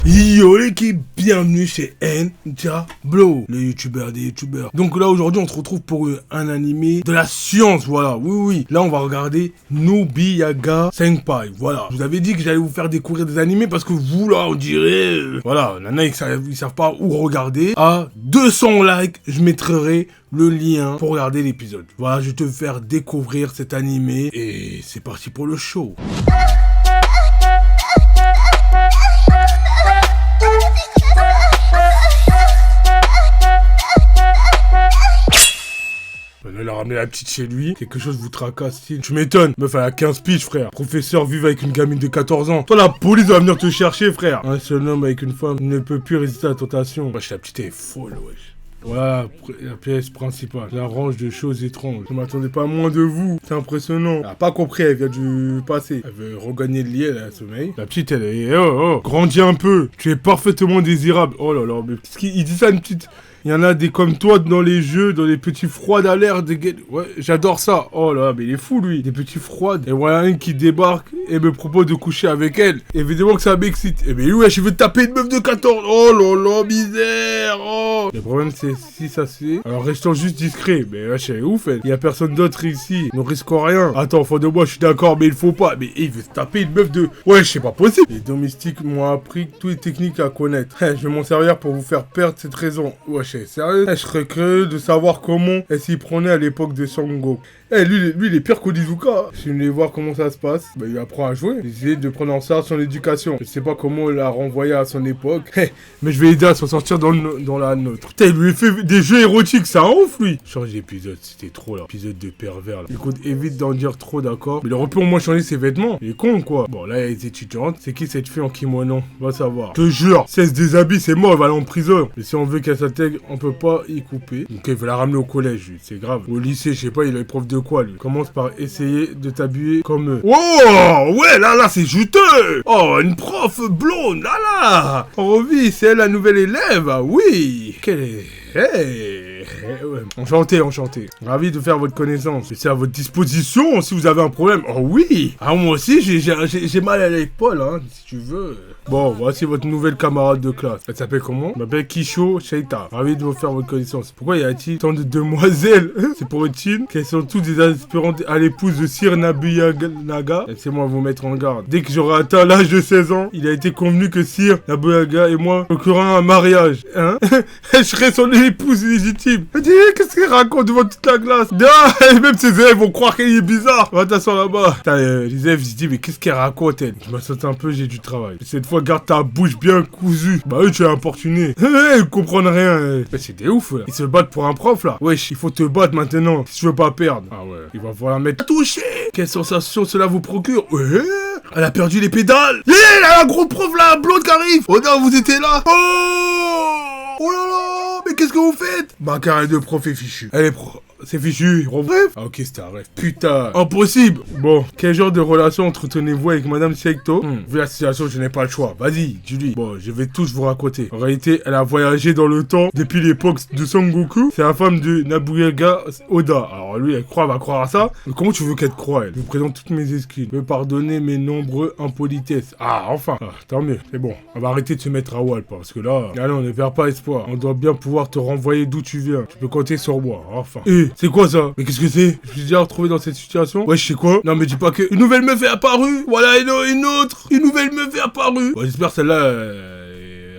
Yo l'équipe, bienvenue chez Ndiablo, le youtubeur des youtubeurs. Donc là aujourd'hui on se retrouve pour un animé de la science, voilà, oui. Là on va regarder Nobunaga Senpai, voilà. Je vous avais dit que j'allais vous faire découvrir des animés parce que vous là on dirait, voilà, nana ils savent pas où regarder. À 200 likes, je mettrai le lien pour regarder l'épisode. Voilà, je vais te faire découvrir cet animé et c'est parti pour le show. Il a ramené la petite chez lui, quelque chose vous tracasse. Tu m'étonnes, meuf elle a 15 piges frère. Professeur vive avec une gamine de 14 ans. Toi la police va venir te chercher frère. Un seul homme avec une femme ne peut plus résister à la tentation. Wesh la petite est folle wesh. Voilà la pièce principale, la range de choses étranges. Je m'attendais pas à moins de vous, c'est impressionnant. Elle a pas compris, elle vient du passé. Elle veut regagner le lit, elle a un sommeil. La petite elle est, grandis un peu. Tu es parfaitement désirable. Oh là là, mais il dit ça une petite... Il y en a des comme toi dans les jeux, dans les petits froids d'alerte. Ouais, j'adore ça. Oh là, mais il est fou lui. Des petits froids. Et voilà un qui débarque et me propose de coucher avec elle. Évidemment que ça m'excite. Et mais ouais, je veux taper une meuf de 14. Oh là là, misère. Oh. Le problème c'est si ça se fait. Alors restons juste discrets. Mais ouais, c'est ouf elle. Il y a personne d'autre ici. Ne risquons rien. Attends, fond de moi, je suis d'accord, mais il faut pas. Mais il veut se taper une meuf de... Ouais, c'est pas possible. Les domestiques m'ont appris toutes les techniques à connaître. Je vais m'en servir pour vous faire perdre cette raison. Ouais, sérieux? Je serais curieux de savoir comment elle s'y prenait à l'époque de Sango. Lui, il est pire qu'Onizuka. Je vais voir comment ça se passe. Bah, il apprend à jouer. J'essaie de prendre en charge son éducation. Je sais pas comment il l'a renvoyé à son époque. Mais je vais aider à s'en sortir dans la nôtre. Putain, il lui fait des jeux érotiques, ça ouf, lui. Change d'épisode, c'était trop là. Épisode de pervers là. Écoute, évite d'en dire trop, d'accord. Mais il aurait pu au moins changer ses vêtements. Il est con, quoi. Bon, là, il y a les étudiantes. C'est qui cette fille en kimono? Va savoir. Je te jure, si elle se déshabille, c'est mort, elle va aller en prison. Mais si on veut qu'elle s'intègre, on peut pas y couper. Donc, il veut la ramener au collège, lui. C'est grave. Au lycée, je sais pas, il est prof de quoi, lui? Commence par essayer de t'habiller comme eux. Oh, ouais, là, c'est juteux. Oh, une prof blonde, là. Envie, c'est elle la nouvelle élève. Ah oui. Quelle est... Hey. Ouais. Enchanté. Ravi de faire votre connaissance. Je suis à votre disposition si vous avez un problème. Oh oui. Ah, moi aussi, j'ai mal à l'épaule, hein, si tu veux. Bon, voici votre nouvelle camarade de classe. Elle s'appelle comment? Elle m'appelle Kisho Sheita. Ravi de vous faire votre connaissance. Pourquoi y a-t-il tant de demoiselles? C'est pour une qu'elles sont toutes des aspirantes à l'épouse de Sir Nobunaga. Laissez-moi vous mettre en garde. Dès que j'aurai atteint l'âge de 16 ans, il a été convenu que Sir Nobunaga et moi procurons un mariage. Hein? Je serai son épouse légitime. Elle dit, qu'est-ce qu'il raconte devant toute la classe? Non, même ses élèves vont croire qu'elle est bizarre. Va t'asseoir là-bas. Les élèves se disent, mais qu'est-ce qu'elle raconte, elle? Je m'assois un peu, j'ai du travail. Cette fois, garde ta bouche bien cousue. Bah eux, tu es importuné. Ils comprennent rien. Mais c'est des ouf, là. Ils se battent pour un prof, là. Wesh, il faut te battre maintenant, si tu veux pas perdre. Ah ouais. Il va falloir la mettre touché. Quelle sensation cela vous procure? Ouais. Elle a perdu les pédales. Elle a la grosse prof, là, blonde qui arrive. Oh non, vous étiez là. Oh là là, mais qu'est-ce que vous faites? Ma carrière de prof est fichue. Elle est c'est fichu, bref. Ah ok, c'était un rêve. Putain, impossible. Bon, quel genre de relation entretenez-vous avec Madame Seito? Vu la situation, je n'ai pas le choix. Vas-y, dis-lui. Bon, je vais tous vous raconter. En réalité, elle a voyagé dans le temps depuis l'époque de Son Goku. C'est la femme de Nobunaga Oda. Alors lui, elle va croire à ça. Mais comment tu veux qu'elle te croie, elle? Je vous présente toutes mes excuses. Me pardonner mes nombreux impolitesses. Ah, enfin. Ah, tant mieux, c'est bon. On va arrêter de se mettre à wall, parce que là, allez, on ne perd pas espoir. On doit bien pouvoir te renvoyer d'où tu viens. Tu peux compter sur moi, enfin. C'est quoi ça? Mais qu'est-ce que c'est? Je suis déjà retrouvé dans cette situation. Ouais, je sais quoi? Non, mais dis pas que une nouvelle meuf est apparue. Voilà, une autre. Une nouvelle meuf est apparue. Bon, j'espère celle-là...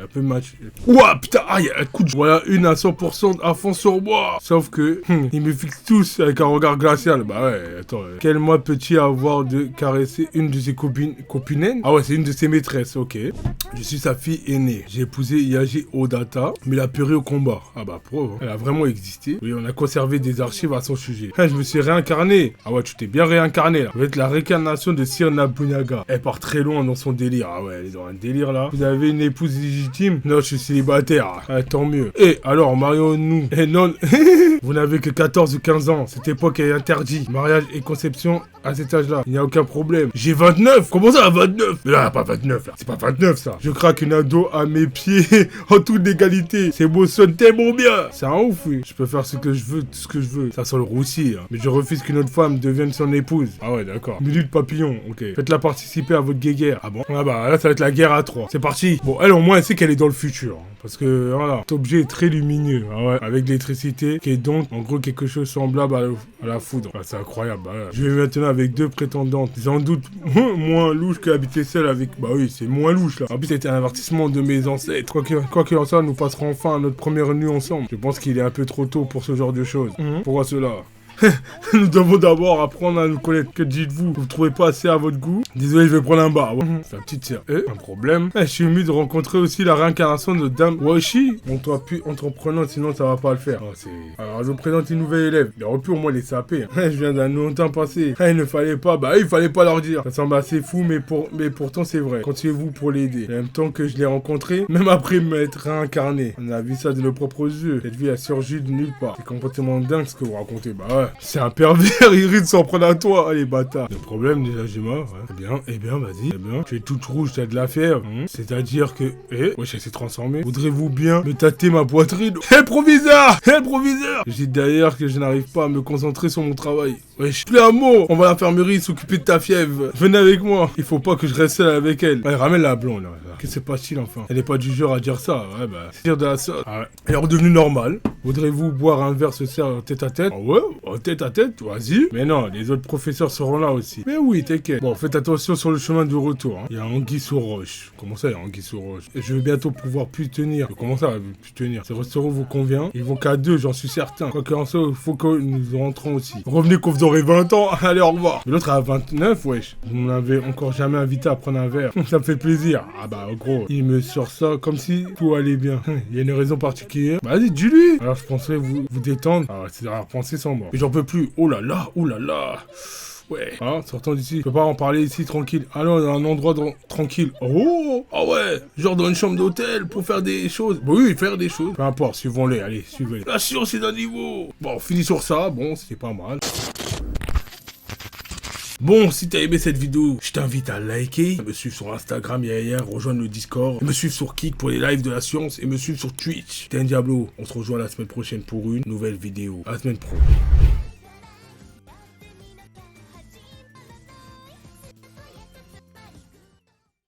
un peu match. Ouah, putain, aïe, écoute, voilà une à 100% à fond sur moi. Sauf que, ils me fixent tous avec un regard glacial. Bah ouais, attends, quel mois peut-il avoir de caresser une de ses copines? Ah ouais, c'est une de ses maîtresses, ok. Je suis sa fille aînée. J'ai épousé Yaji Odata, mais la purée au combat. Ah bah, pro, hein. Elle a vraiment existé. Oui, on a conservé des archives à son sujet. Je me suis réincarné. Ah ouais, tu t'es bien réincarné, là. Vous êtes la réincarnation de Sir Nobunaga. Elle part très loin dans son délire. Ah ouais, elle est dans un délire, là. Vous avez une épouse légitime intime? Non, je suis célibataire. Ah, tant mieux. Et alors, marions-nous. Eh non, vous n'avez que 14 ou 15 ans. Cette époque est interdite. Mariage et conception à cet âge-là. Il n'y a aucun problème. J'ai 29. Comment ça, 29? Mais là, pas 29, là. C'est pas 29, ça. Je craque une ado à mes pieds en toute égalité. Ces mots sonnent tellement bien. C'est un ouf, oui. Je peux faire ce que je veux, tout ce que je veux. Ça sent le roussi, hein. Mais je refuse qu'une autre femme devienne son épouse. Ah ouais, d'accord. Minute papillon, ok. Faites-la participer à votre guéguerre. Ah bon? Ah bah, là, ça va être la guerre à 3. C'est parti. Bon, elle, au moins, elle sait qu'elle est dans le futur. Parce que, voilà, cet objet est très lumineux. Ah ouais, avec l'électricité, qui est donc, en gros, quelque chose semblable à la foudre. Ah, c'est incroyable. Bah, ouais. Je vais maintenant avec 2 prétendantes. Sans doute moins louche que habiter seul avec... Bah oui, c'est moins louche, là. En plus, c'était un avertissement de mes ancêtres. Quoi qu'il en soit, nous passerons enfin notre première nuit ensemble. Je pense qu'il est un peu trop tôt pour ce genre de choses. Pourquoi cela? Nous devons d'abord apprendre à nous connaître. Que dites-vous? Vous ne trouvez pas assez à votre goût? Désolé, je vais prendre un bar. Ouais. C'est la petite sœur. Un problème? Je suis ému de rencontrer aussi la réincarnation de Dame Washi. On doit plus entreprenant, sinon ça va pas le faire. Alors, je vous présente une nouvelle élève. Il aurait pu au moins les saper. Je viens d'un longtemps passé. Il ne fallait pas. Bah, il fallait pas leur dire. Ça semble assez fou, mais pourtant c'est vrai. Continuez-vous pour l'aider. En même temps que je l'ai rencontré, même après m'être réincarné. On a vu ça de nos propres yeux. Cette vie a surgi de nulle part. C'est complètement dingue ce que vous racontez. Bah ouais. C'est un pervers, il risque de s'en prendre à toi, allez bâtard. Le problème déjà, j'ai mort. Ouais. Eh bien, vas-y. Eh bien, tu es toute rouge, t'as de la fièvre. C'est-à-dire que... wesh, elle s'est transformée. Voudrez-vous bien me tâter ma poitrine? Proviseur! Proviseur! Je dis d'ailleurs que je n'arrive pas à me concentrer sur mon travail. Wesh, plus un mot. On va à l'infirmerie s'occuper de ta fièvre. Venez avec moi. Il faut pas que je reste seul avec elle. Ouais, ramène la blonde, là. Qu'est-ce qui se passe-t-il, enfin? Elle est pas du genre à dire ça. Ouais, bah, c'est dire de la sauce. Ah ouais. Elle est redevenue normale. Voudrez-vous boire un verre, se sert tête à tête? Ah ouais, tête à tête, vas-y. Mais non, les autres professeurs seront là aussi. Mais oui, t'inquiète. Bon, faites attention sur le chemin du retour. Il y a Anguille sous roche. Comment ça, il y a Anguille sous roche? Et je vais bientôt pouvoir plus tenir. Comment ça, plus tenir? Ce restaurant vous convient? Ils vont qu'à 2, j'en suis certain. Quoi qu'il en soit, il faut que nous rentrons aussi. Revenez quand vous aurez 20 ans. Allez, au revoir. L'autre a 29, wesh. Vous m'avez encore jamais invité à prendre un verre. Ça me fait plaisir. Ah bah, gros, il me sort ça comme si tout allait bien. Il y a une raison particulière. Bah, vas-y, dis-lui. Alors, je penserais vous détendre. Ah, c'est à repenser sans moi. Mais j'en peux plus. Oh là là, oh là là. Ouais. Ah, sortons d'ici. Je peux pas en parler ici tranquille. Allons dans un endroit tranquille. Oh, ah ouais. Genre dans une chambre d'hôtel pour faire des choses. Bah oui, faire des choses. Peu importe, suivons-les. Allez, suivez-les. La science est d'un niveau. Bon, finis sur ça. Bon, c'était pas mal. Bon, si t'as aimé cette vidéo, je t'invite à liker, à me suivre sur Instagram, rejoindre le Discord, me suivre sur Kik pour les lives de la science et me suivre sur Twitch. T'es un Diablo, on se rejoint la semaine prochaine pour une nouvelle vidéo. À la semaine pro.